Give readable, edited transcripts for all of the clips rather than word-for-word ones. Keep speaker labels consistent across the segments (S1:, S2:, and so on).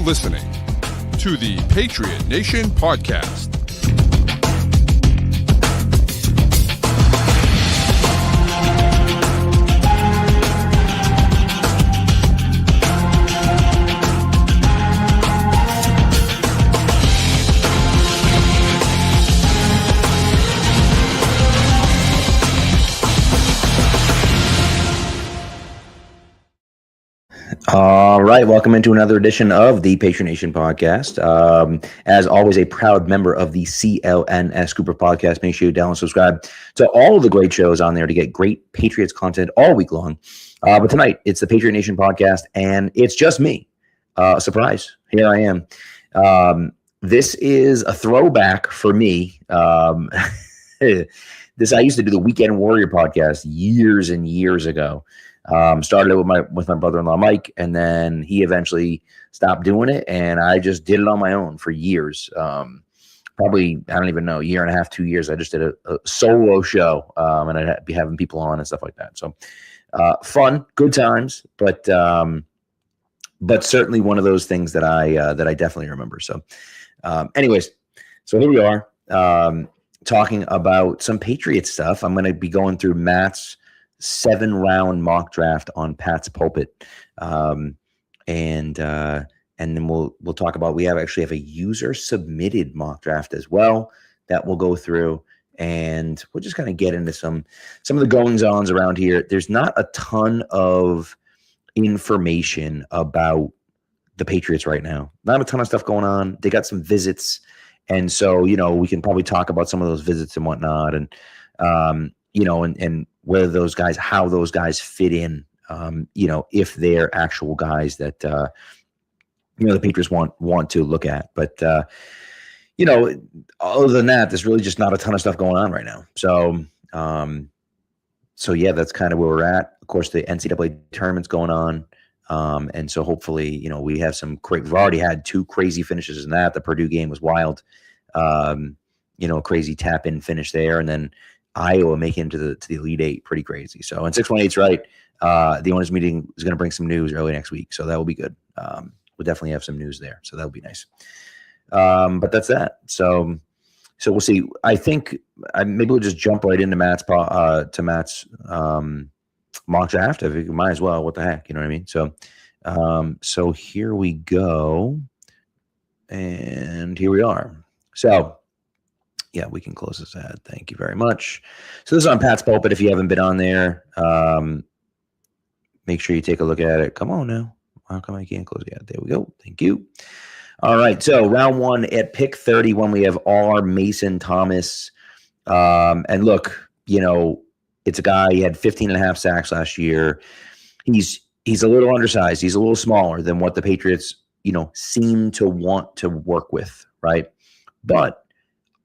S1: listening to the Patriot Nation Podcast.
S2: All right, welcome into another edition of the Patriot Nation Podcast. As always, a proud member of the CLNS group of podcasts. Make sure you download and subscribe to all of the great shows on there to get great Patriots content all week long. But tonight, it's the Patriot Nation Podcast, and it's just me. Surprise, here I am. This is a throwback for me. I used to do the Weekend Warrior podcast years and years ago. Started it with my brother-in-law Mike, and then he eventually stopped doing it, and I just did it on my own for years. Probably, I don't even know, year and a half, 2 years. I just did a solo show, and I'd be having people on and stuff like that. So fun, good times, but certainly one of those things that I definitely remember. So, anyways, so here we are talking about some Patriots stuff. I'm going to be going through Matt's 7-round mock draft on Pats Pulpit, and then we'll talk about. We actually have a user submitted mock draft as well that we'll go through, and we'll just kind of get into some of the goings-ons around here. There's not a ton of information about the Patriots right now. Not a ton of stuff going on. They got some visits, and so we can probably talk about some of those visits and whatnot, and and whether those guys, how those guys fit in, if they're actual guys that, the Patriots want to look at. But, other than that, there's really just not a ton of stuff going on right now. So yeah, that's kind of where we're at. Of course, the NCAA tournament's going on. And so hopefully, we have we've already had 2 crazy finishes in that. The Purdue game was wild. A crazy tap-in finish there. And then Iowa making it to the Elite Eight, pretty crazy. So, and 618's right. The owners meeting is going to bring some news early next week, so that will be good. We'll definitely have some news there, so that will be nice. But that's that. So we'll see. I think maybe we'll just jump right into Matt's mock draft. I think we might as well. What the heck, you know what I mean? So here we go, and here we are. So. Yeah, we can close this ad. Thank you very much. So this is on Pats Pulpit. If you haven't been on there, make sure you take a look at it. Come on now. How come I can't close the ad? There we go. Thank you. All right. So round 1 at pick 31, we have R. Mason Thomas. And look, it's a guy, he had 15 and a half sacks last year. He's a little undersized. He's a little smaller than what the Patriots, seem to want to work with, right? But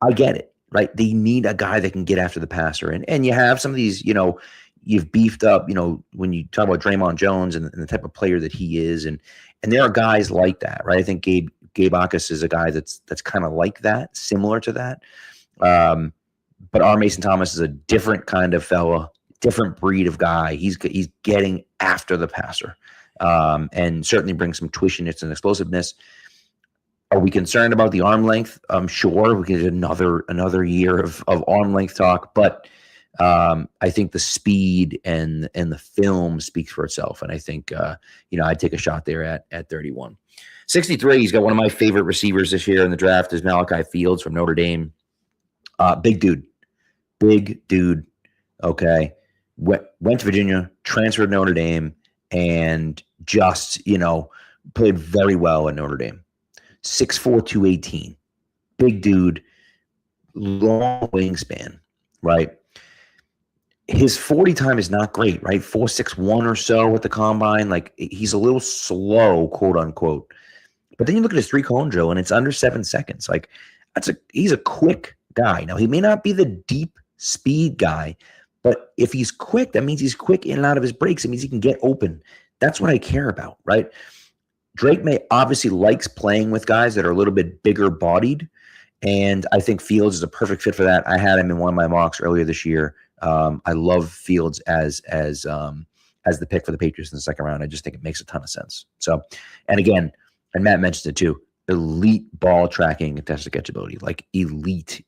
S2: I get it, right? They need a guy that can get after the passer. And you have some of these, you've beefed up, when you talk about Draymond Jones and the type of player that he is. And there are guys like that, right? I think Gabe Akis is a guy that's kind of like that, similar to that. But R. Mason Thomas is a different kind of fella, different breed of guy. He's getting after the passer, and certainly brings some twishiness and explosiveness. Are we concerned about the arm length? Sure, we can do another year of arm length talk, but I think the speed and the film speaks for itself. And I think I'd take a shot there at 31. 63, he's got one of my favorite receivers this year in the draft is Malachi Fields from Notre Dame. Big dude. Okay, went to Virginia, transferred to Notre Dame, and just played very well at Notre Dame. 6'4", 218, big dude, long wingspan, right? His 40 time is not great, right? 4.61 or so at the combine. Like, he's a little slow, quote unquote. But then you look at his 3-cone drill, and it's under 7 seconds. Like, he's a quick guy. Now, he may not be the deep speed guy, but if he's quick, that means he's quick in and out of his breaks. It means he can get open. That's what I care about, right? Drake May obviously likes playing with guys that are a little bit bigger bodied, and I think Fields is a perfect fit for that. I had him in one of my mocks earlier this year. I love Fields as the pick for the Patriots in the second round. I just think it makes a ton of sense. So, and again, And Matt mentioned it too. Elite ball tracking and test catchability, like elite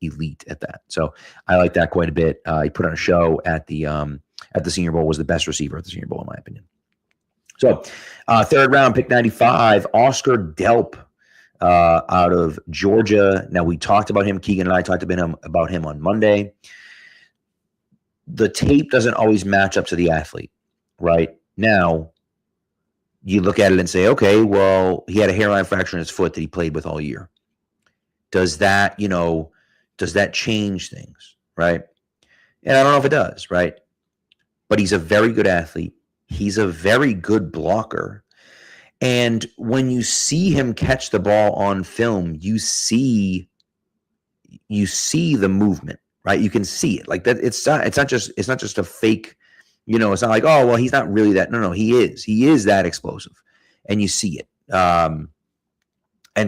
S2: at that. So I like that quite a bit. He put on a show at the Senior Bowl, was the best receiver at the Senior Bowl, in my opinion. So third round, pick 95, Oscar Delp out of Georgia. Now, we talked about him. Keegan and I talked about him on Monday. The tape doesn't always match up to the athlete, right? Now, you look at it and say, okay, well, he had a hairline fracture in his foot that he played with all year. Does that change things, right? And I don't know if it does, right? But he's a very good athlete. He's a very good blocker. And when you see him catch the ball on film, you see the movement, right? You can see it. Like that, it's not just a fake, it's not like, oh, well, he's not really that. No, he is that explosive. And you see it. And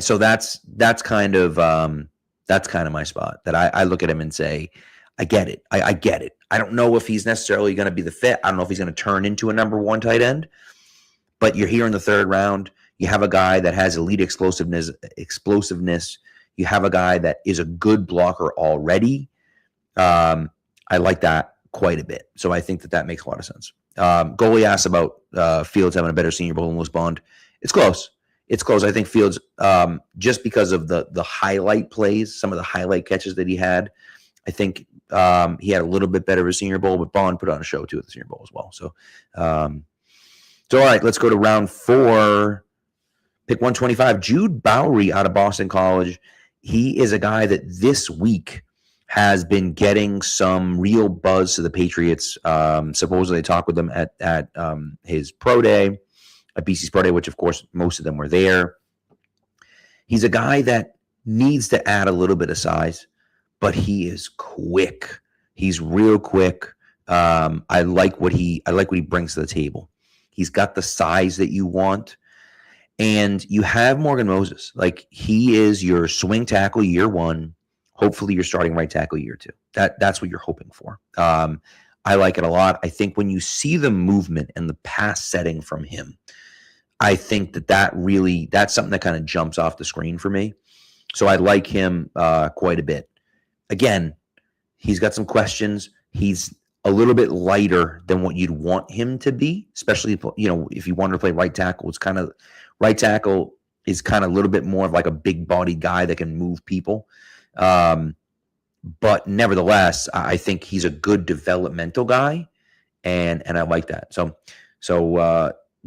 S2: so that's kind of my spot, that I look at him and say, I get it. I get it. I don't know if he's necessarily going to be the fit. I don't know if he's going to turn into a number one tight end, but you're here in the third round. You have a guy that has elite explosiveness. You have a guy that is a good blocker already. I like that quite a bit. So I think that makes a lot of sense. Goalie asked about Fields having a better Senior Bowl than Lewis Bond. It's close. I think Fields, just because of the highlight plays, some of the highlight catches that he had, I think he had a little bit better of a Senior Bowl, but Bond put on a show too at the Senior Bowl as well. So all right, let's go to round 4. Pick 125, Jude Bowery out of Boston College. He is a guy that this week has been getting some real buzz to the Patriots. Supposedly, they talked with him at his pro day, at BC's pro day, which of course most of them were there. He's a guy that needs to add a little bit of size, but he is quick. He's real quick. I like what he brings to the table. He's got the size that you want. And you have Morgan Moses. Like, he is your swing tackle year 1. Hopefully you're starting right tackle year 2. That's what you're hoping for. I like it a lot. I think when you see the movement and the pass setting from him, I think that's something that kind of jumps off the screen for me. So I like him quite a bit. Again, he's got some questions. He's a little bit lighter than what you'd want him to be, especially if you wanted to play right tackle. Right tackle is kind of a little bit more of like a big-bodied guy that can move people. But nevertheless, I think he's a good developmental guy, and I like that. So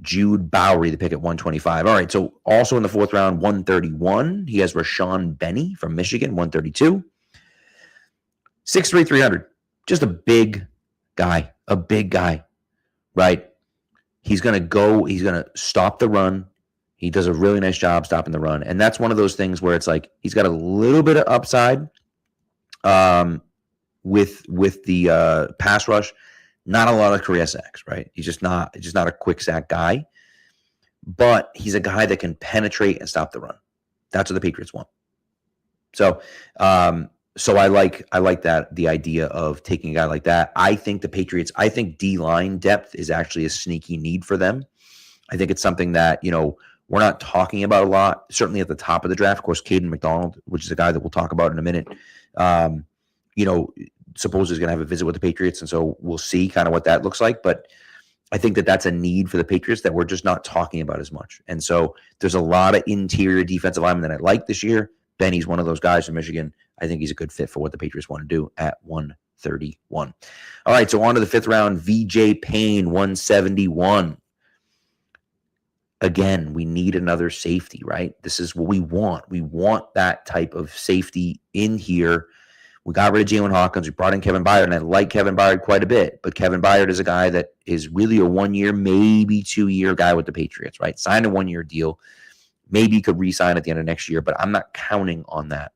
S2: Jude Bowery, the pick at 125. All right, so also in the 4th round, 131, he has Rashawn Benny from Michigan, 132. 6'3", 300. Just a big guy, right? He's going to stop the run. He does a really nice job stopping the run. And that's one of those things where it's like he's got a little bit of upside with the pass rush. Not a lot of career sacks, right? He's just not a quick sack guy. But he's a guy that can penetrate and stop the run. That's what the Patriots want. So I like that, the idea of taking a guy like that. I think the Patriots, D-line depth is actually a sneaky need for them. I think it's something that, we're not talking about a lot, certainly at the top of the draft. Of course, Caden McDonald, which is a guy that we'll talk about in a minute, supposedly is going to have a visit with the Patriots, and so we'll see kind of what that looks like. But I think that's a need for the Patriots that we're just not talking about as much. And so there's a lot of interior defensive linemen that I like this year. Benny's one of those guys from Michigan. I think he's a good fit for what the Patriots want to do at 131. All right, so on to the 5th round, VJ Payne, 171. Again, we need another safety, right? This is what we want. We want that type of safety in here. We got rid of Jalen Hawkins. We brought in Kevin Byard, and I like Kevin Byard quite a bit. But Kevin Byard is a guy that is really a 1-year, maybe 2-year guy with the Patriots, right? Signed a 1-year deal. Maybe he could re-sign at the end of next year, but I'm not counting on that,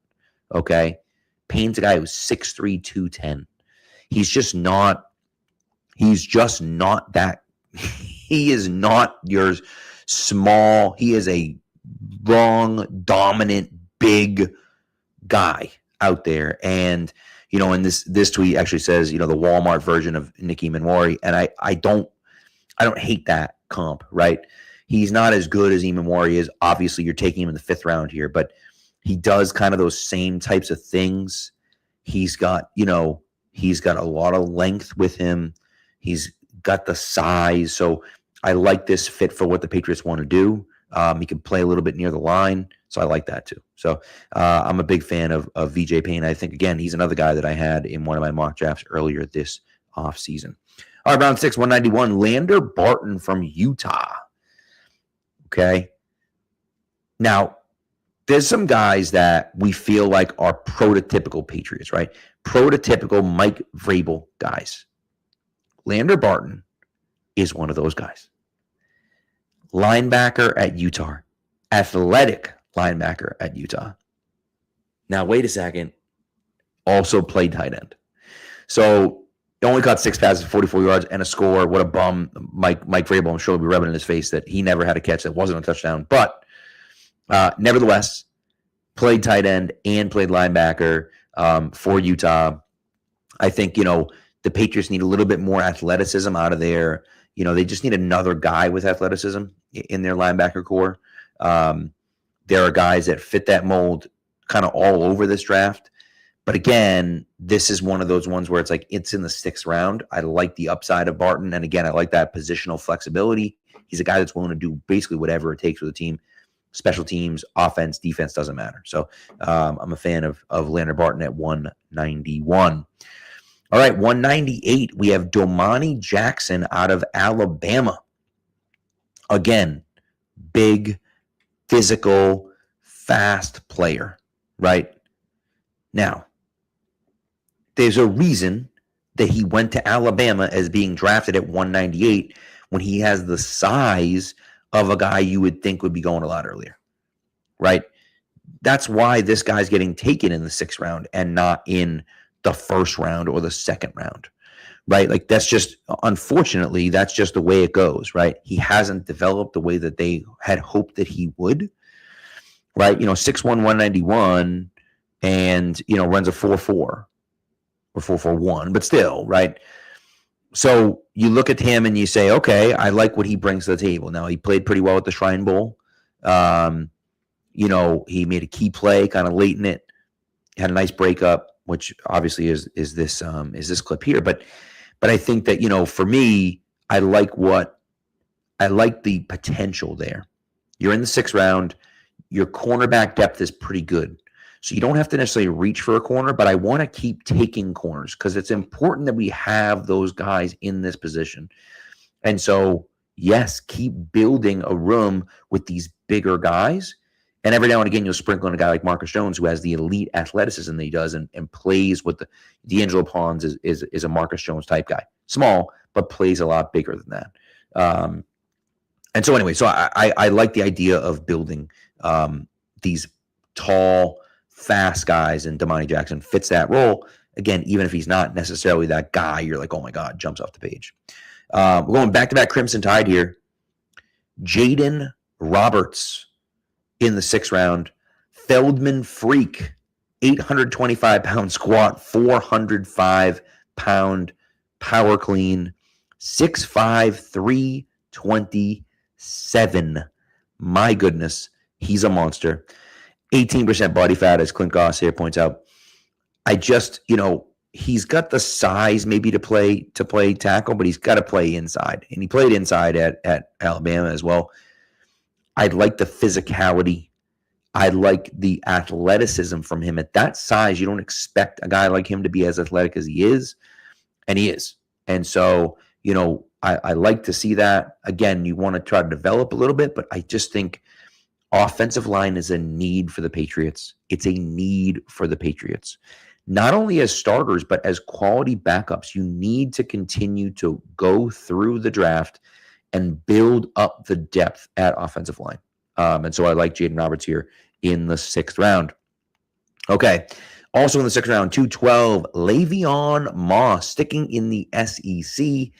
S2: okay? Payne's a guy who's 6'3", 210. He's just not that. He is not your small. He is a long, dominant, big guy out there. And, and this tweet actually says, the Walmart version of Nicky Manwari. And I don't hate that comp, right? He's not as good as Imamori is. Obviously, you're taking him in the 5th round here, but he does kind of those same types of things. He's got, he's got a lot of length with him. He's got the size. So I like this fit for what the Patriots want to do. He can play a little bit near the line. So I like that too. So I'm a big fan of VJ Payne. I think, again, he's another guy that I had in one of my mock drafts earlier this offseason. All right, round 6, 191, Lander Barton from Utah. Okay. Now, there's some guys that we feel like are prototypical Patriots, right? Prototypical Mike Vrabel guys. Lander Barton is one of those guys. Linebacker at Utah. Athletic linebacker at Utah. Now, wait a second. Also played tight end. So, he only caught 6 passes, 44 yards, and a score. What a bum. Mike Vrabel, I'm sure, will be rubbing in his face that he never had a catch that wasn't a touchdown. But nevertheless, played tight end and played linebacker for Utah. I think, the Patriots need a little bit more athleticism out of there. They just need another guy with athleticism in their linebacker core. There are guys that fit that mold kind of all over this draft. But again, this is one of those ones where it's like it's in the 6th round. I like the upside of Barton. And again, I like that positional flexibility. He's a guy that's willing to do basically whatever it takes with the team. Special teams, offense, defense, doesn't matter. So I'm a fan of Lander Barton at 191. All right, 198, we have Domani Jackson out of Alabama. Again, big, physical, fast player, right? Now, there's a reason that he went to Alabama as being drafted at 198 when he has the size of a guy you would think would be going a lot earlier, right? That's why this guy's getting taken in the 6th round and not in the 1st round or the 2nd round, right? Like that's just, unfortunately, that's just the way it goes, right? He hasn't developed the way that they had hoped that he would, right? 6'1", 191 and, runs a 4.4 or 4.41, but still, right? So you look at him and you say, okay, I like what he brings to the table. Now, he played pretty well at the Shrine Bowl. He made a key play kind of late in it, had a nice breakup, which obviously is this clip here. But I think that, for me, I like the potential there. You're in the 6th round. Your cornerback depth is pretty good. So you don't have to necessarily reach for a corner, but I want to keep taking corners because it's important that we have those guys in this position. And so, yes, keep building a room with these bigger guys. And every now and again, you'll sprinkle in a guy like Marcus Jones, who has the elite athleticism that he does and plays with D'Angelo Pons is a Marcus Jones type guy. Small, but plays a lot bigger than that. And so anyway, so I like the idea of building these tall, fast guys, and Domani Jackson fits that role. Again, even if he's not necessarily that guy, you're like, oh my God, jumps off the page. We're going back-to-back Crimson Tide here. Jaden Roberts in the 6th round. Feldman Freak, 825-pound squat, 405-pound power clean, 6'5", 327. My goodness, he's a monster. 18% body fat, as Clint Goss here points out. I just, he's got the size maybe to play tackle, but he's got to play inside. And he played inside at Alabama as well. I like the physicality. I like the athleticism from him. At that size, you don't expect a guy like him to be as athletic as he is, and he is. And so, I like to see that. Again, you want to try to develop a little bit, but I just think offensive line is a need for the Patriots. It's a need for the Patriots. Not only as starters, but as quality backups. You need to continue to go through the draft and build up the depth at offensive line. And so I like Jaden Roberts here in the 6th round. Okay. Also in the 6th round, 212, Le'Veon Moss, sticking in the SEC.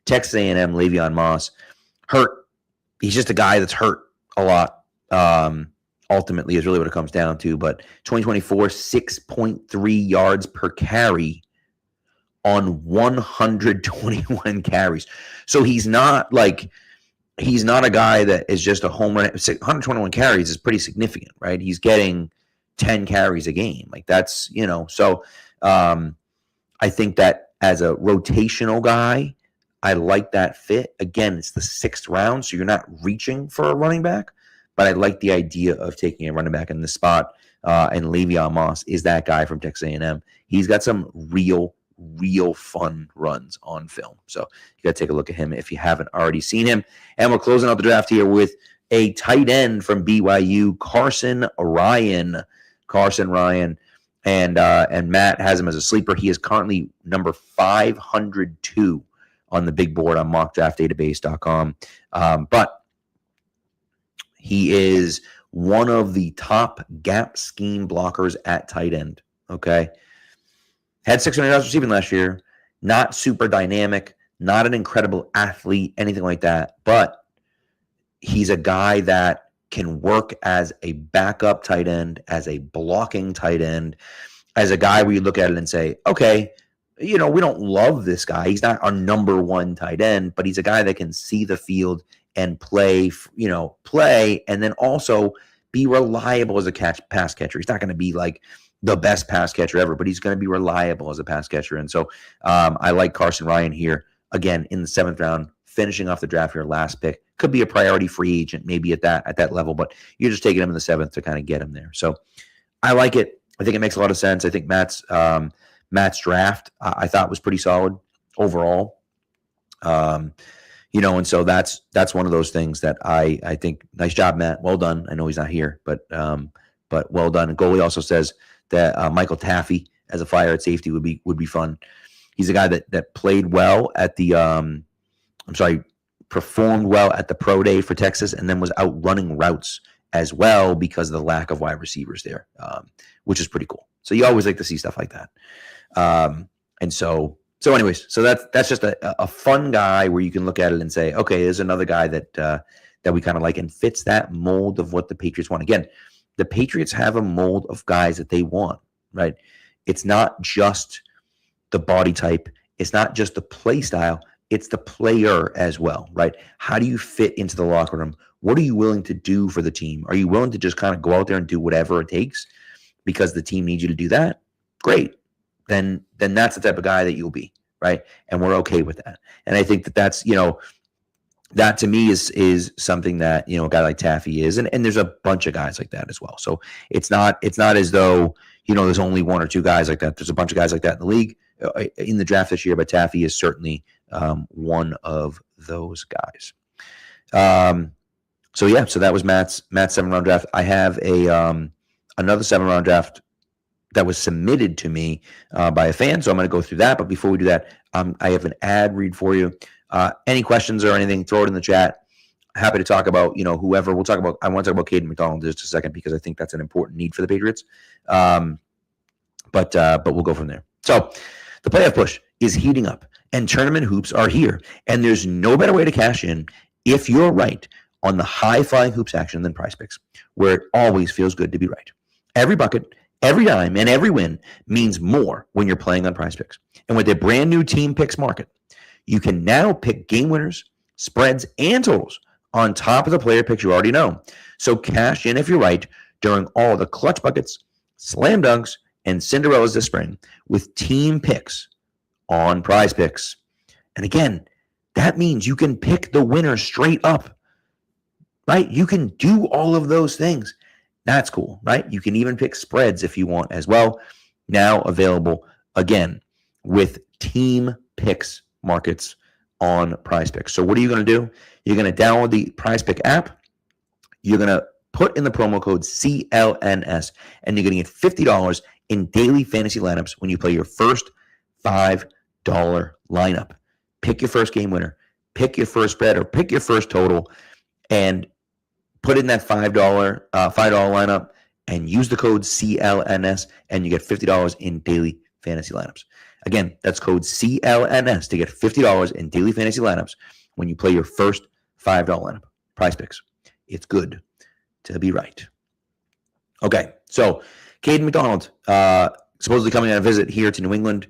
S2: Texas A&M, Le'Veon Moss. Hurt. He's just a guy that's hurt a lot. Ultimately is really what it comes down to. But 2024, 6.3 yards per carry on 121 carries. So he's not like he's not a guy that is just a home run. 121 carries is pretty significant, right? He's getting 10 carries a game. Like that's, so I think that as a rotational guy, I like that fit. Again, it's the 6th round, so you're not reaching for a running back, but I like the idea of taking a running back in the spot. And Le'Veon Moss is that guy from Texas A&M. He's got some real fun runs on film. So you got to take a look at him if you haven't already seen him. And we're closing out the draft here with a tight end from BYU, Carson Ryan. And Matt has him as a sleeper. He is currently number 502 on the big board on mockdraftdatabase.com. But he is one of the top gap scheme blockers at tight end. Okay. Had 600 yards receiving last year. Not super dynamic, not an incredible athlete, anything like that. But he's a guy that can work as a backup tight end, as a blocking tight end, as a guy where you look at it and say, okay, we don't love this guy. He's not our number 1 tight end, but he's a guy that can see the field and play, and then also be reliable as a pass catcher. He's not going to be like the best pass catcher ever, but he's going to be reliable as a pass catcher. And so I like Carson Ryan here, again, in the 7th round, finishing off the draft here, last pick. Could be a priority free agent, maybe at that level, but you're just taking him in the 7th to kind of get him there. So I like it. I think it makes a lot of sense. I think Matt's draft I thought was pretty solid overall. And so that's one of those things that I think, nice job, Matt. Well done. I know he's not here, but well done. And Goalie also says that Michael Taffy as a flyer at safety would be fun. He's a guy that played well at the performed well at the pro day for Texas, and then was out running routes as well because of the lack of wide receivers there, which is pretty cool. So you always like to see stuff like that. And so anyways, so that's just a fun guy where you can look at it and say, okay, there's another guy that we kind of like and fits that mold of what the Patriots want. Again, the Patriots have a mold of guys that they want, right? It's not just the body type. It's not just the play style. It's the player as well, right? How do you fit into the locker room? What are you willing to do for the team? Are you willing to just kind of go out there and do whatever it takes because the team needs you to do that? Great. Then that's the type of guy that you'll be, right? And we're okay with that. And I think that's, that to me is something that, a guy like Taffy is. And there's a bunch of guys like that as well. So it's not as though, there's only 1 or 2 guys like that. There's a bunch of guys like that in the league in the draft this year, but Taffy is certainly one of those guys. So that was Matt's 7-round draft. I have another 7-round draft that was submitted to me by a fan, so I'm going to go through that. But before we do that, I have an ad read for you. Any questions or anything, throw it in the chat. Happy to talk about whoever. I want to talk about Caden McDonald in just a second because I think that's an important need for the Patriots. But we'll go from there. So the playoff push is heating up, and tournament hoops are here. And there's no better way to cash in if you're right on the high-flying hoops action than Prize Picks, where it always feels good to be right. Every bucket, every dime, and every win means more when you're playing on Prize Picks. And with their brand new Team Picks market, you can now pick game winners, spreads, and totals on top of the player picks you already know. So cash in if you're right during all the clutch buckets, slam dunks, and Cinderellas this spring with Team Picks on Prize Picks. And again, that means you can pick the winner straight up, right? You can do all of those things. That's cool, right? You can even pick spreads if you want as well. Now available again with Team Picks markets on Prize Picks. So what are you going to do? You're going to download the Prize Pick app. You're going to put in the promo code CLNS, and you're going to get $50 in daily fantasy lineups when you play your first $5 lineup. Pick your first game winner, pick your first spread, or pick your first total, and put in that $5 lineup and use the code CLNS, and you get $50 in daily fantasy lineups. Again, that's code CLNS to get $50 in daily fantasy lineups when you play your first $5 lineup. Prize Picks. It's good to be right. Okay, so Caden McDonald, supposedly coming on a visit here to New England,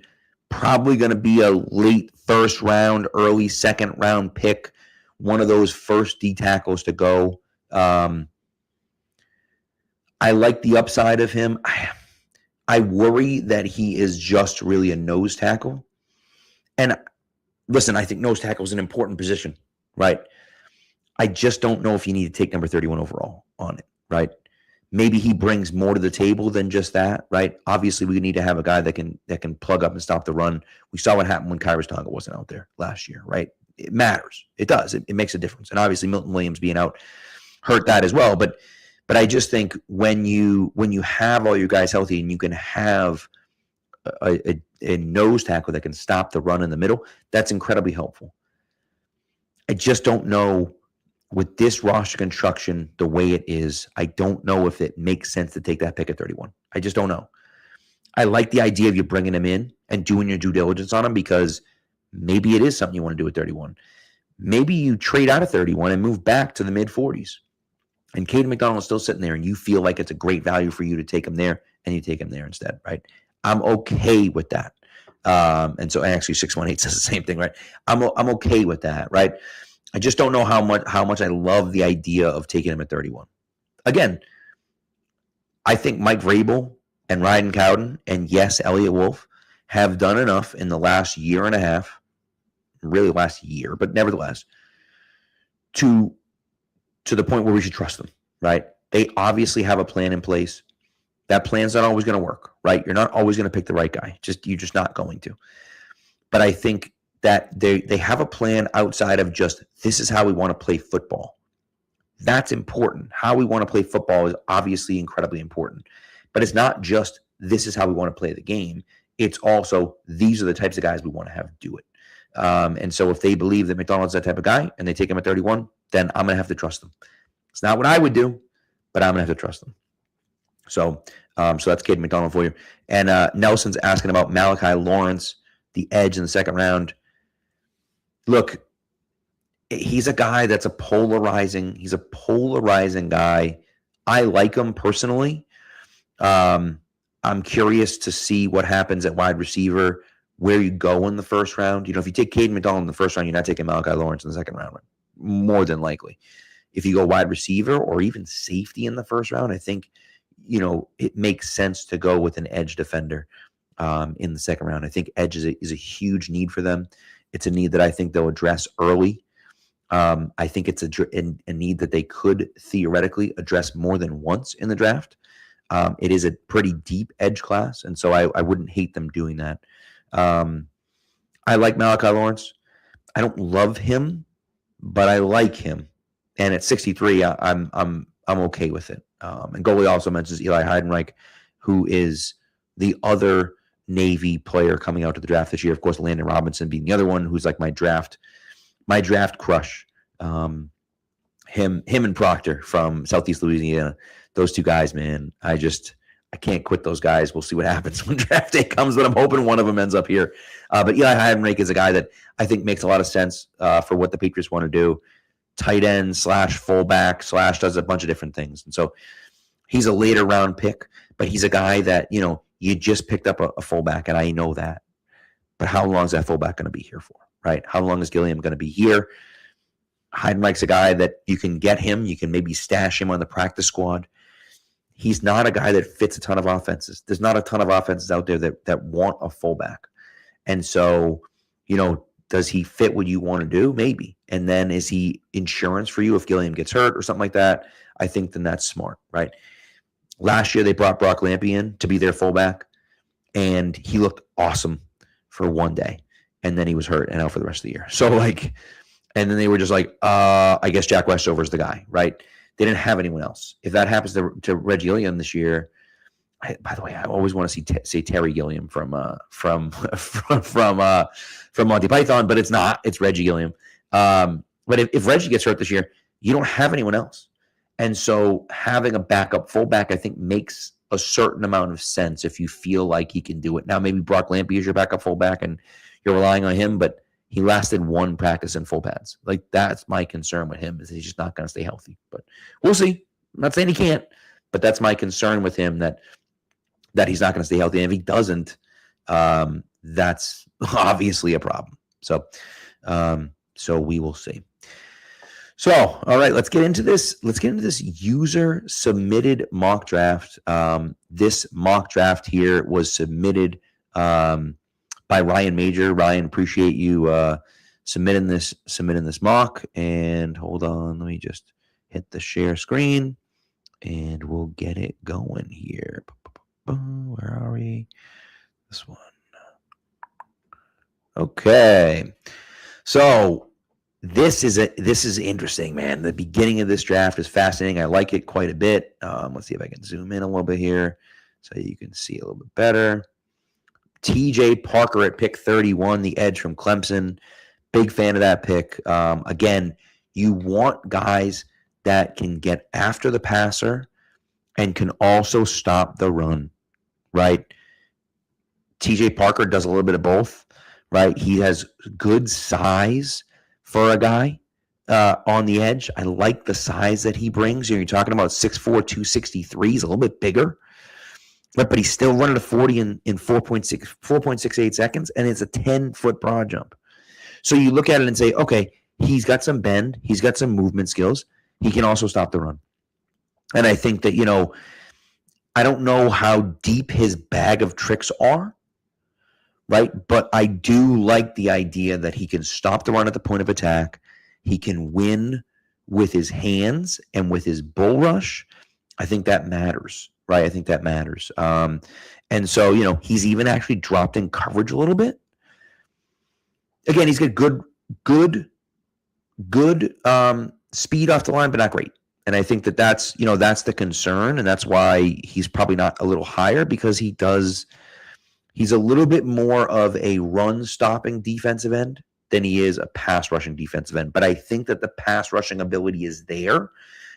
S2: probably going to be a late first round, early second round pick. one of those first D tackles to go. I like the upside of him. I worry that he is just really a nose tackle. And listen, I think nose tackle is an important position, right? I just don't know if you need to take number 31 overall on it, right? Maybe he brings more to the table than just that, right? Obviously, we need to have a guy that can plug up and stop the run. We saw what happened when Kyrus Tonga wasn't out there last year, right? It matters. It does. It makes a difference. And obviously, Milton Williams being out hurt that as well. But I just think when you have all your guys healthy and you can have a nose tackle that can stop the run in the middle, that's incredibly helpful. I just don't know with this roster construction the way it is. I don't know if it makes sense to take that pick at 31. I just don't know. I like the idea of you bringing him in and doing your due diligence on him because maybe it is something you want to do at 31. Maybe you trade out of 31 and move back to the mid-40s. And Caden McDonald is still sitting there and you feel like it's a great value for you to take him there and you take him there instead, right? I'm okay with that. And actually 618 says the same thing, right? I'm okay with that, right? I just don't know how much I love the idea of taking him at 31. Again, I think Mike Vrabel and Ryan Cowden and yes, Elliott Wolf have done enough in the last year and a half, really last year, but nevertheless, to the point where we should trust them, right? They obviously have a plan in place. That plan's not always going to work, right? You're not always going to pick the right guy. You're just not going to. But I think that they have a plan outside of just this is how we want to play football. That's important. How we want to play football is obviously incredibly important. But it's not just this is how we want to play the game. It's also these are the types of guys we want to have do it. And so if they believe that McDonald's that type of guy and they take him at 31, then I'm going to have to trust them. It's not what I would do, but I'm going to have to trust them. So that's Caden McDonald for you. And Nelson's asking about Malachi Lawrence, the edge in the second round. Look, he's a guy that's he's a polarizing guy. I like him personally. I'm curious to see what happens at wide receiver, where you go in the first round. If you take Caden McDonald in the first round, you're not taking Malachi Lawrence in the second round, more than likely. If you go wide receiver or even safety in the first round, I think, it makes sense to go with an edge defender in the second round. I think edge is a huge need for them. It's a need that I think they'll address early. I think it's a need that they could theoretically address more than once in the draft. It is a pretty deep edge class, and so I wouldn't hate them doing that. I like Malachi Lawrence. I don't love him, but I like him. And at 63, I'm okay with it. And Goalie also mentions Eli Heidenreich, who is the other Navy player coming out to the draft this year. Of course, Landon Robinson being the other one who's like my draft crush. Him and Proctor from Southeast Louisiana. Those two guys, man. I can't quit those guys. We'll see what happens when draft day comes, but I'm hoping one of them ends up here. But Eli Heidenreich is a guy that I think makes a lot of sense for what the Patriots want to do. Tight end / fullback / does a bunch of different things. And so he's a later round pick, but he's a guy that, you just picked up a fullback, and I know that. But how long is that fullback going to be here for, right? How long is Gilliam going to be here? Heidenreich's a guy that you can get him. You can maybe stash him on the practice squad. He's not a guy that fits a ton of offenses. There's not a ton of offenses out there that want a fullback. And so, does he fit what you want to do? Maybe. And then is he insurance for you if Gilliam gets hurt or something like that? I think then that's smart, right? Last year, they brought Brock Lampy in to be their fullback, and he looked awesome for one day. And then he was hurt and out for the rest of the year. So, and then they were just like, I guess Jack Westover is the guy, right? They didn't have anyone else. If that happens to Reggie Gilliam this year, by the way, I always want to say Terry Gilliam from Monty Python, but it's not. It's Reggie Gilliam. But if Reggie gets hurt this year, you don't have anyone else. And so having a backup fullback, I think, makes a certain amount of sense if you feel like he can do it. Now, maybe Brock Lampy is your backup fullback and you're relying on him, but he lasted one practice in full pads. That's my concern with him, is he's just not going to stay healthy. But we'll see. I'm not saying he can't, but that's my concern with him, that he's not going to stay healthy. And if he doesn't, that's obviously a problem. So we will see. So, all right, let's get into this. Let's get into this user submitted mock draft. This mock draft here was submitted by Ryan Major. Ryan, appreciate you submitting this mock. And hold on, let me just hit the share screen, and we'll get it going here. Where are we? This one. Okay, so. This is interesting, man. The beginning of this draft is fascinating. I like it quite a bit. Let's see if I can zoom in a little bit here so you can see a little bit better. TJ Parker at pick 31, the edge from Clemson. Big fan of that pick. Again, you want guys that can get after the passer and can also stop the run, right? TJ Parker does a little bit of both, right? He has good size for a guy on the edge. I like the size that he brings. You're talking about 6'4", 263. He's a little bit bigger, but he's still running a 40 in 4.68 seconds, and it's a 10-foot broad jump. So you look at it and say, okay, he's got some bend. He's got some movement skills. He can also stop the run. And I think that, I don't know how deep his bag of tricks are, right? But I do like the idea that he can stop the run at the point of attack. He can win with his hands and with his bull rush. I think that matters, right? I think that matters. And so, he's even actually dropped in coverage a little bit. Again, he's got good speed off the line, but not great. And I think that's the concern. And that's why he's probably not a little higher, because he's a little bit more of a run-stopping defensive end than he is a pass-rushing defensive end. But I think that the pass-rushing ability is there.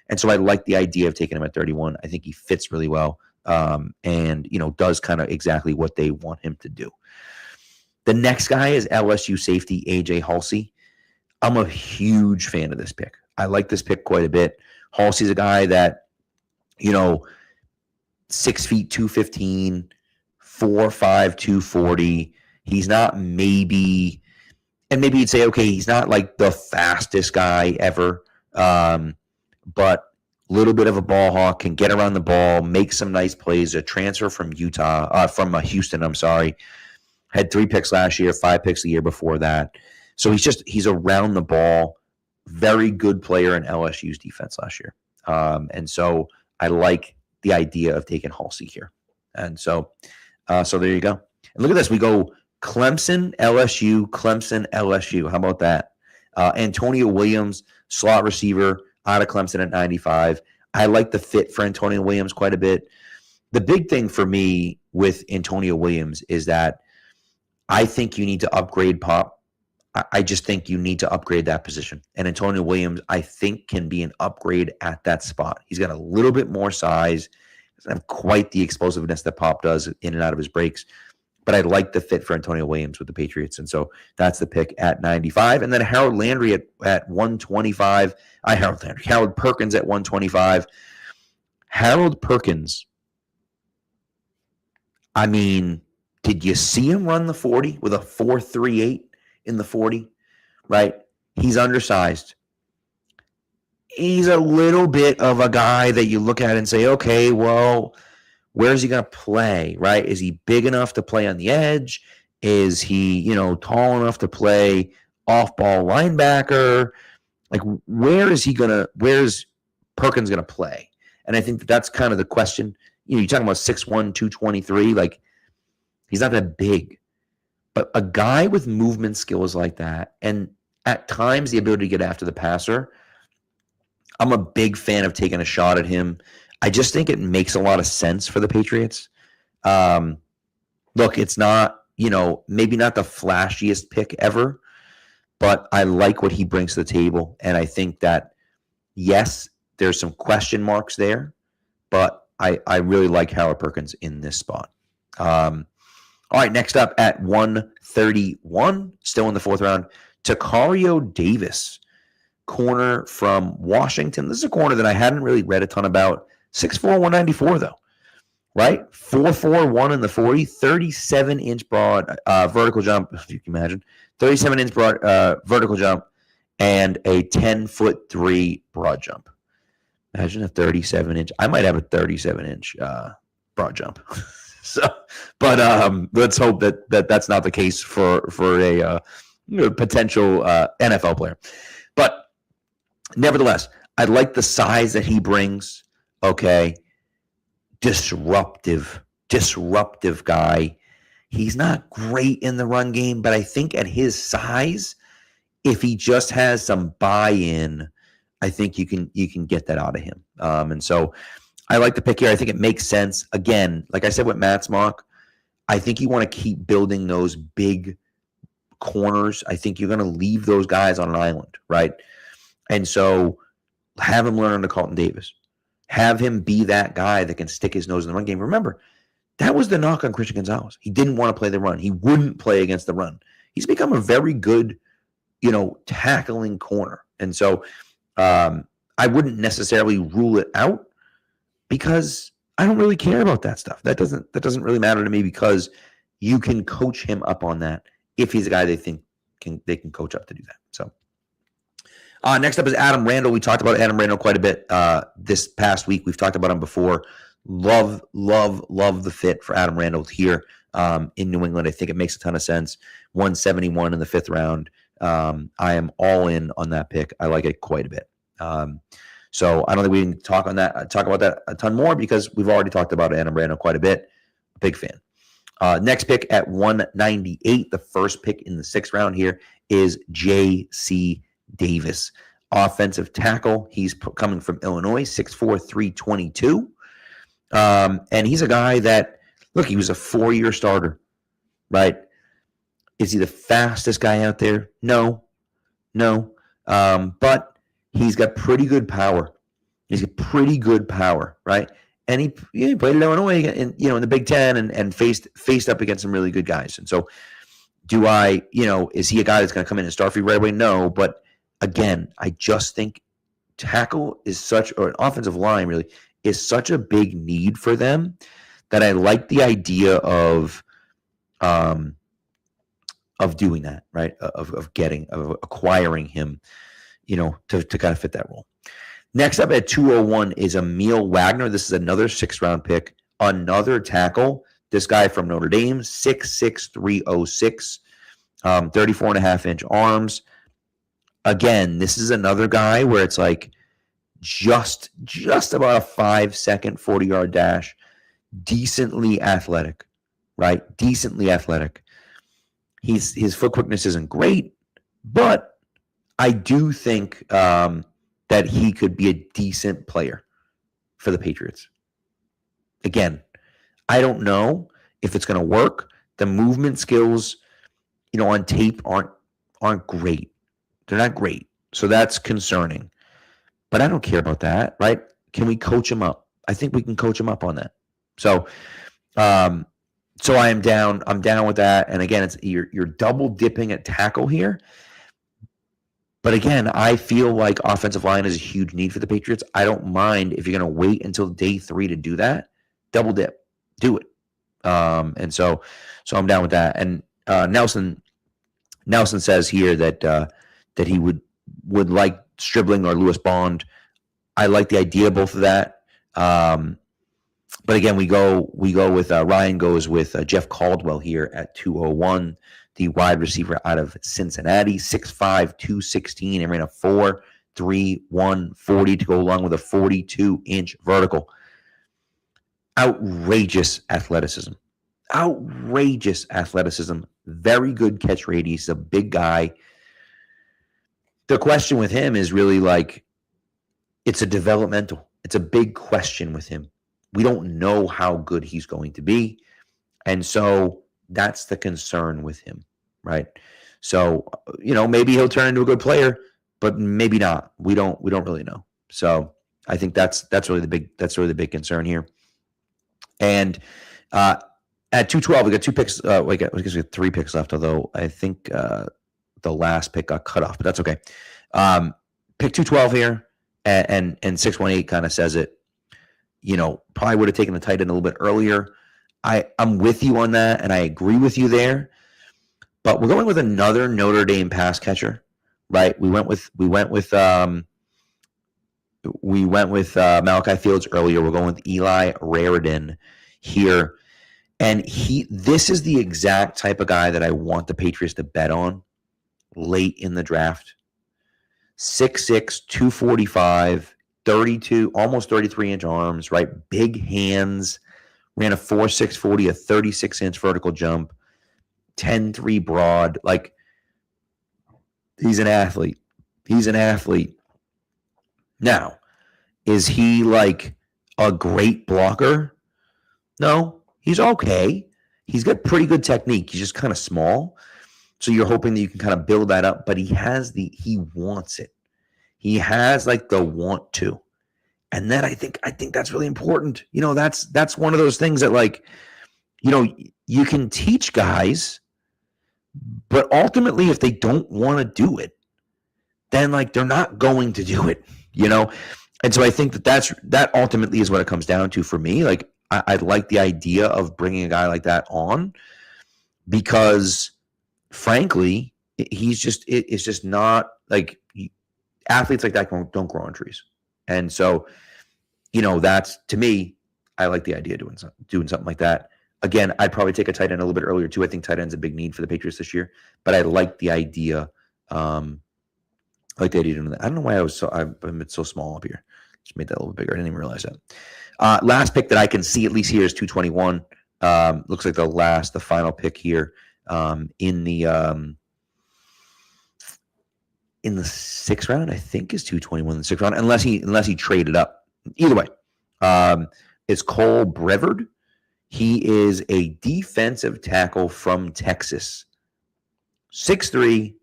S2: And so I like the idea of taking him at 31. I think he fits really well and, does kind of exactly what they want him to do. The next guy is LSU safety A.J. Halsey. I'm a huge fan of this pick. I like this pick quite a bit. Halsey's a guy that, 6 feet, 215, 4'5", 240. He's not maybe you'd say, okay, he's not like the fastest guy ever, but a little bit of a ball hawk, can get around the ball, make some nice plays. A transfer from Houston, had 3 picks last year, 5 picks the year before that. So he's around the ball, very good player in LSU's defense last year. And so I like the idea of taking Halsey here. And so there you go. And look at this. We go Clemson, LSU. How about that? Antonio Williams, slot receiver out of Clemson at 95. I like the fit for Antonio Williams quite a bit. The big thing for me with Antonio Williams is that I think you need to upgrade Pop. I just think you need to upgrade that position. And Antonio Williams, I think, can be an upgrade at that spot. He's got a little bit more size. Doesn't have quite the explosiveness that Pop does in and out of his breaks. But I like the fit for Antonio Williams with the Patriots. And so that's the pick at 95. And then Harold Landry at 125. Harold Perkins at 125. Harold Perkins, I mean, did you see him run the 40 with a 4.38 in the 40? Right? He's undersized. He's a little bit of a guy that you look at and say, okay, well, where's he going to play, right? Is he big enough to play on the edge? Is he, tall enough to play off-ball linebacker? Like, where's Perkins going to play? And I think that's kind of the question. You're talking about 6'1", 223. Like, he's not that big. But a guy with movement skills like that, and at times the ability to get after the passer, I'm a big fan of taking a shot at him. I just think it makes a lot of sense for the Patriots. Look, it's not, maybe not the flashiest pick ever, but I like what he brings to the table. And I think that, yes, there's some question marks there, but I really like Harold Perkins in this spot. All right, next up at 131, still in the 4th round, Tacario Davis, corner from Washington. This is a corner that I hadn't really read a ton about. 6'4", 194, though, right? 4.41 1 in the 40, 37-inch broad vertical jump, if you can imagine. 37-inch broad vertical jump, and a 10'3" broad jump. Imagine a 37-inch. I might have a 37-inch broad jump. So, but let's hope that's not the case for a potential NFL player. But nevertheless, I like the size that he brings. Okay, disruptive guy. He's not great in the run game, but I think at his size, if he just has some buy-in, I think you can get that out of him. And so I like the pick here. I think it makes sense. Again, like I said with Matt's mock, I think you want to keep building those big corners. I think you're going to leave those guys on an island, right? And so have him learn under Carlton Davis. Have him be that guy that can stick his nose in the run game. Remember, that was the knock on Christian Gonzalez. He didn't want to play the run. He wouldn't play against the run. He's become a very good, tackling corner. And so I wouldn't necessarily rule it out because I don't really care about that stuff. That doesn't really matter to me because you can coach him up on that if he's a guy they think they can coach up to do that. So next up is Adam Randall. We talked about Adam Randall quite a bit this past week. We've talked about him before. Love the fit for Adam Randall here in New England. I think it makes a ton of sense. 171 in the 5th round. I am all in on that pick. I like it quite a bit. So I don't think we can talk about that a ton more because we've already talked about Adam Randall quite a bit. Big fan. Next pick at 198, the first pick in the 6th round here is J.C. Davis, offensive tackle. He's coming from Illinois, 6'4", 322. And he's a guy that, look, he was a 4-year starter, right? Is he the fastest guy out there? No. But he's got pretty good power. Right? And he played at Illinois in the Big Ten and faced up against some really good guys. And so is he a guy that's going to come in and start for you right away? No, but again, I just think tackle or an offensive line really is such a big need for them that I like the idea of doing that, right? Of acquiring him, to kind of fit that role. Next up at 201 is Emil Wagner. This is another 6th round pick, another tackle. This guy from Notre Dame, 6'6", 306, 34.5-inch arms. Again, this is another guy where it's like just about a 5-second 40-yard dash. Decently athletic, right? His foot quickness isn't great, but I do think that he could be a decent player for the Patriots. Again, I don't know if it's going to work. The movement skills, on tape aren't great. They're not great. So that's concerning. But I don't care about that, right? Can we coach him up? I think we can coach him up on that. So I am down. I'm down with that. And again, you're double dipping at tackle here. But again, I feel like offensive line is a huge need for the Patriots. I don't mind if you're going to wait until day 3 to do that. Double dip, do it. And so I'm down with that. And Nelson says here that he would like Stribling or Lewis Bond. I like the idea of both of that. But again, we go with Ryan goes with Jeff Caldwell here at 201. The wide receiver out of Cincinnati, 6'5", 216, and ran a 4.31 40 to go along with a 42-inch vertical. Outrageous athleticism. Very good catch radius. He's a big guy. The question with him is really like, it's a big question with him. We don't know how good he's going to be. And so that's the concern with him, right? So, maybe he'll turn into a good player, but maybe not. We don't really know. So I think that's really the big concern here. And at 212, we got 2 picks. I guess we got 3 picks left, although I think the last pick got cut off, but that's okay. Pick 212 here, and 618 kind of says it. Probably would have taken the tight end a little bit earlier. I'm with you on that, and I agree with you there. But we're going with another Notre Dame pass catcher, right? We went with Malachi Fields earlier. We're going with Eli Raridan here. And this is the exact type of guy that I want the Patriots to bet on late in the draft. 6'6", 245, 32, almost 33-inch arms, right? Big hands, ran a 4.6 40, a 36-inch vertical jump, 10.3 broad. Like, he's an athlete. He's an athlete. Now, is he like a great blocker? No, he's okay. He's got pretty good technique. He's just kind of small. So you're hoping that you can kind of build that up, but he wants it. He has like the want to. And then I think that's really important. You know, that's one of those things that, like, you know, you can teach guys, but ultimately if they don't want to do it, then like they're not going to do it, you know? And so I think that ultimately is what it comes down to for me. Like, I like the idea of bringing a guy like that on because, frankly, it's just not like athletes like that don't grow on trees. And so, you know, that's, to me, I like the idea of doing something like that. Again, I'd probably take a tight end a little bit earlier too. I think tight end's a big need for the Patriots this year, but I like the idea. I like the idea of doing that. I don't know why I'm so small up here. Just made that a little bit bigger. I didn't even realize that. Last pick that I can see at least here is 221. Looks like the final pick here in the 6th round. I think is 221 in the 6th round, unless he traded up. Either way, it's Cole Brevard. He is a defensive tackle from Texas. 6'3",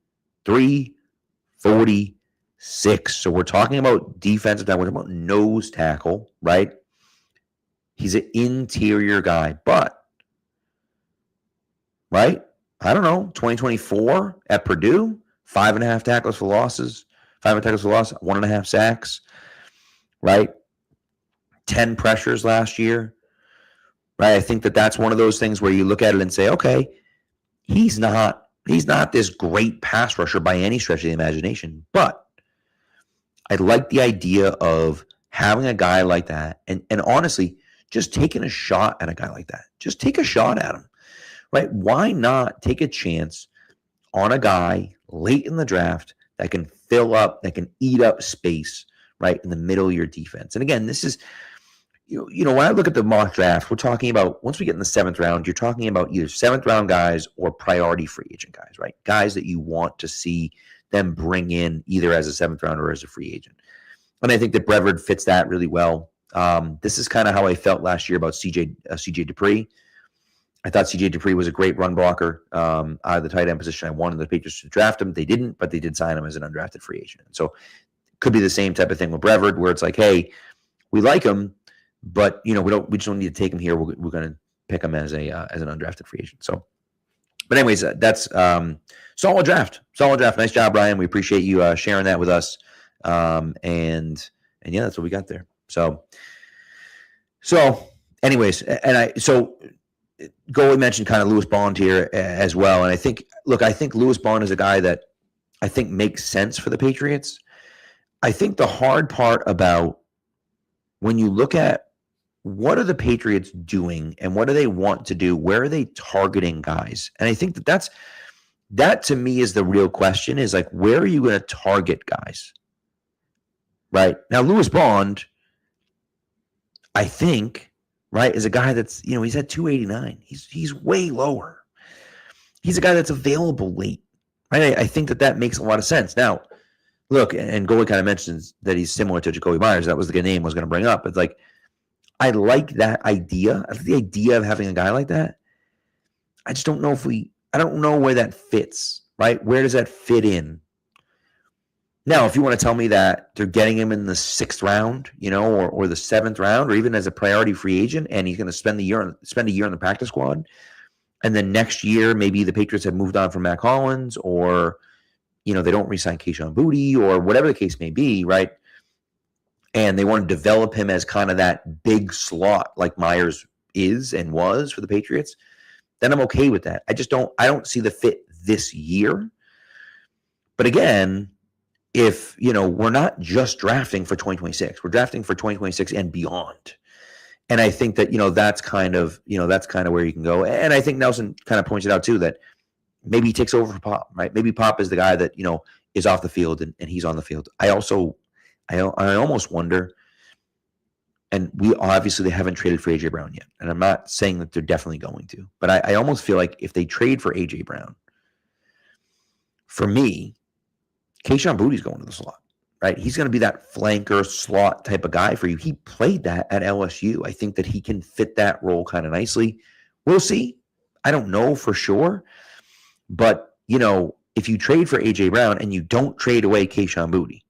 S2: 346. So we're talking about defensive tackle. We're talking about nose tackle, right? He's an interior guy, but, right? I don't know, 2024 at Purdue, 5.5 tackles for losses, 5 tackles for loss, 1.5 sacks, right? 10 pressures last year, right? I think that's one of those things where you look at it and say, okay, he's not this great pass rusher by any stretch of the imagination, but I like the idea of having a guy like that and honestly, just taking a shot at a guy like that. Just take a shot at him, right? Why not take a chance on a guy late in the draft that can fill up, that can eat up space, right, in the middle of your defense? And again, this is, you know, when I look at the mock draft, we're talking about, once we get in the 7th round, you're talking about either 7th round guys or priority free agent guys, right? Guys that you want to see them bring in either as a 7th rounder or as a free agent. And I think that Brevard fits that really well. This is kind of how I felt last year about CJ Dupree. I thought CJ Dupree was a great run blocker out of the tight end position. I wanted the Patriots to draft him. They didn't, but they did sign him as an undrafted free agent. So it could be the same type of thing with Brevard, where it's like, hey, we like him, but you know, we just don't need to take him here. We're going to pick him as an undrafted free agent. So, but anyways, that's solid draft. Nice job, Brian. We appreciate you sharing that with us. And yeah, that's what we got there. So anyways, Goalie mentioned kind of Lewis Bond here as well. And I think Lewis Bond is a guy that I think makes sense for the Patriots. I think the hard part about when you look at what are the Patriots doing and what do they want to do, where are they targeting guys? And I think that to me is the real question, is like, where are you going to target guys? Right? Now, Lewis Bond, I think, right, is a guy that's, you know, he's at 289. He's way lower. He's a guy that's available late, right? I think that makes a lot of sense. Now, look, and Goalie kind of mentions that he's similar to Jacoby Myers. That was the name I was going to bring up. It's like, I like that idea. I like the idea of having a guy like that. I just don't know I don't know where that fits, right? Where does that fit in? Now, if you want to tell me that they're getting him in the 6th round, you know, or the 7th round, or even as a priority free agent, and he's going to spend a year in the practice squad, and then next year maybe the Patriots have moved on from Mac Hollins, or you know, they don't re-sign Kayshon Boutte, or whatever the case may be, right? And they want to develop him as kind of that big slot like Myers is and was for the Patriots, then I'm okay with that. I don't see the fit this year. But again, if, we're not just drafting for 2026, we're drafting for 2026 and beyond. And I think that, that's kind of where you can go. And I think Nelson kind of pointed out too, that maybe he takes over for Pop, right? Maybe Pop is the guy that, is off the field and he's on the field. I almost wonder, and we obviously they haven't traded for AJ Brown yet. And I'm not saying that they're definitely going to, but I almost feel like if they trade for AJ Brown, for me, Kayshon Boutte's going to the slot, right? He's going to be that flanker slot type of guy for you. He played that at LSU. I think that he can fit that role kind of nicely. We'll see. I don't know for sure. But, if you trade for AJ Brown and you don't trade away Kayshon Boutte,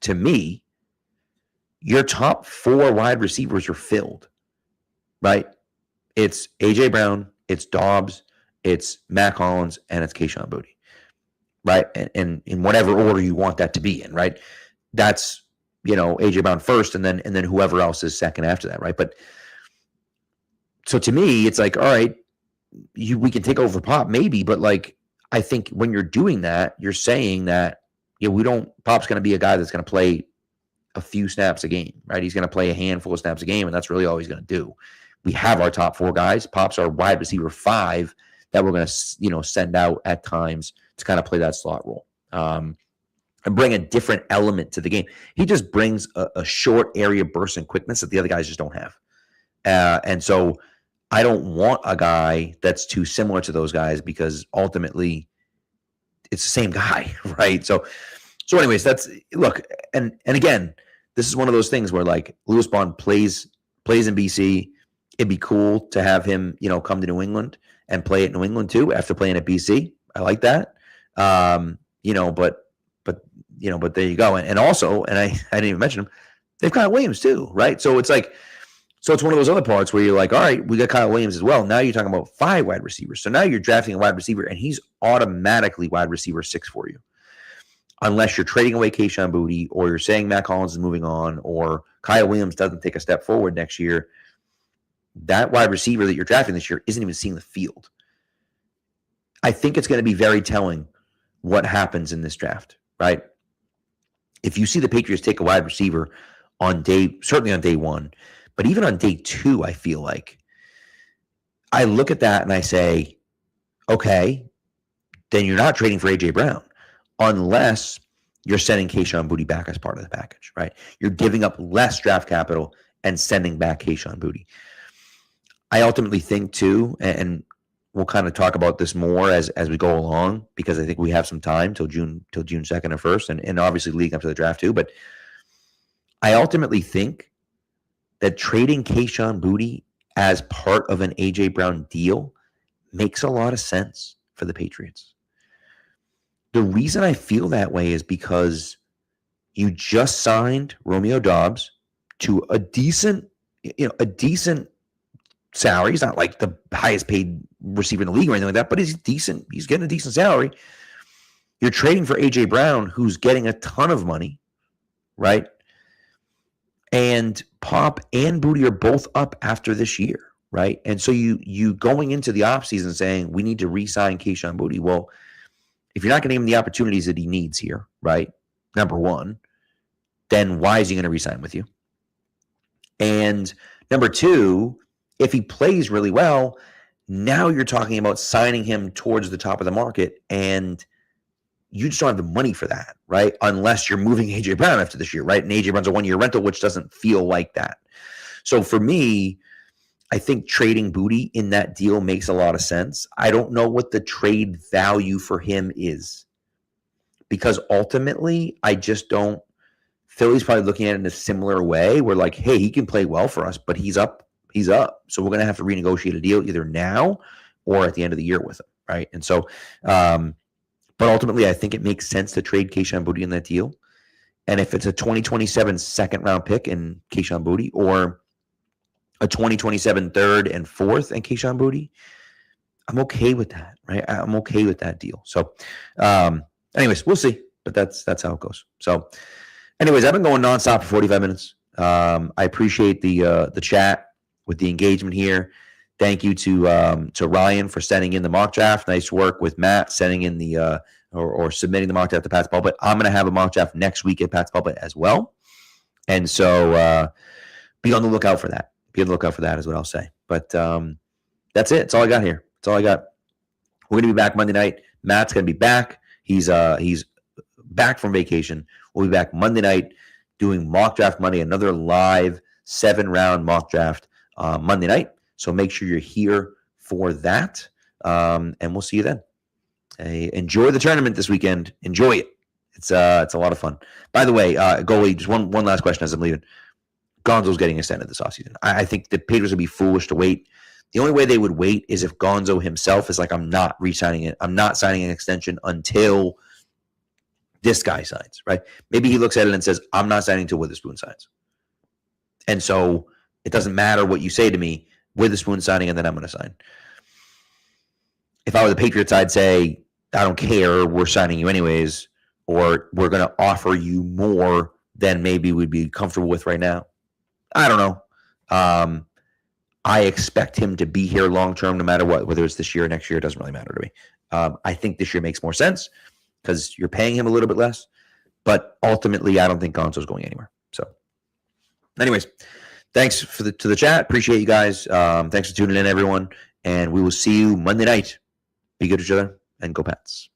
S2: to me, your top 4 wide receivers are filled, right? It's AJ Brown, it's Dobbs, it's Matt Collins, and it's Kayshon Boutte. Right. And in whatever order you want that to be in, right? That's, AJ Brown first and then whoever else is second after that. Right. But so to me, it's like, all right, we can take over Pop maybe, but like, I think when you're doing that, you're saying that, Pop's going to be a guy that's going to play a few snaps a game, right? He's going to play a handful of snaps a game. And that's really all he's going to do. We have our top 4 guys. Pop's our wide receiver 5 that we're going to, send out at times to kind of play that slot role and bring a different element to the game. He just brings a short area burst and quickness that the other guys just don't have. And so I don't want a guy that's too similar to those guys because ultimately it's the same guy, right? So anyways, and again, this is one of those things where like Lewis Bond plays in BC. It'd be cool to have him, come to New England and play at New England too after playing at BC. I like that. But there you go. And also, and I didn't even mention him, they've Kyle Williams too, right? So it's like, it's one of those other parts where you're like, all right, we got Kyle Williams as well. Now you're talking about 5 wide receivers. So now you're drafting a wide receiver and he's automatically wide receiver 6 for you. Unless you're trading away Kayshon Boutte or you're saying Matt Collins is moving on or Kyle Williams doesn't take a step forward next year, that wide receiver that you're drafting this year isn't even seeing the field. I think it's going to be very telling what happens in this draft, right? If you see the Patriots take a wide receiver certainly on day 1, but even on day 2, I feel like I look at that and I say, okay, then you're not trading for AJ Brown unless you're sending Kayshon Boutte back as part of the package, right? You're giving up less draft capital and sending back Kayshon Boutte. I ultimately think too, and we'll kind of talk about this more as we go along because I think we have some time till June 2nd or 1st and obviously leading up to the draft too. But I ultimately think that trading Kayshon Boutte as part of an AJ Brown deal makes a lot of sense for the Patriots. The reason I feel that way is because you just signed Romeo Dobbs to a decent salary. He's not like the highest paid receiver in the league or anything like that, but he's decent. He's getting a decent salary. You're trading for AJ Brown, who's getting a ton of money, right? And Pop and Boutte are both up after this year, right? And so you going into the offseason saying we need to re-sign Kayshon Boutte. Well, if you're not going to give him the opportunities that he needs here, right? Number one, then why is he going to re-sign with you? And number two, if he plays really well, now you're talking about signing him towards the top of the market, and you just don't have the money for that, right? Unless you're moving AJ Brown after this year, right? And AJ Brown's a 1-year rental, which doesn't feel like that. So for me, I think trading Boutte in that deal makes a lot of sense. I don't know what the trade value for him is because ultimately I just don't. Philly's probably looking at it in a similar way. We're like, hey, he can play well for us, but he's up. He's up. So we're going to have to renegotiate a deal either now or at the end of the year with him, right? And so, but ultimately, I think it makes sense to trade Kayshon Boutte in that deal. And if it's a 2027 second-round pick in Kayshon Boutte or a 2027 third and fourth and Kayshon Boutte, I'm okay with that, right? I'm okay with that deal. So, anyways, we'll see. But that's how it goes. So, anyways, I've been going nonstop for 45 minutes. I appreciate the chat with the engagement here. Thank you to Ryan for sending in the mock draft. Nice work with Matt sending in the or submitting the mock draft to Pats Pulpit. I'm going to have a mock draft next week at Pats Pulpit as well. And so be on the lookout for that. Be on the lookout for that is what I'll say. But that's it. That's all I got here. That's all I got. We're going to be back Monday night. Matt's going to be back. He's back from vacation. We'll be back Monday night doing Mock Draft Monday, another live 7-round mock draft Monday night. So make sure you're here for that. And we'll see you then. Enjoy the tournament this weekend. Enjoy it. It's a lot of fun. By the way, goalie, just one last question as I'm leaving. Gonzo's getting extended this offseason. I think the Patriots would be foolish to wait. The only way they would wait is if Gonzo himself is like, I'm not re-signing it. I'm not signing an extension until this guy signs, right? Maybe he looks at it and says, I'm not signing until Witherspoon signs. And so it doesn't matter what you say to me, Witherspoon signing, and then I'm going to sign. If I were the Patriots, I'd say, I don't care, we're signing you anyways, or we're going to offer you more than maybe we'd be comfortable with right now. I don't know. I expect him to be here long-term no matter what, whether it's this year or next year, it doesn't really matter to me. I think this year makes more sense because you're paying him a little bit less, but ultimately, I don't think Gonzo's going anywhere. So anyways, thanks to the chat. Appreciate you guys. Thanks for tuning in, everyone, and we will see you Monday night. Be good to each other, and go Pats.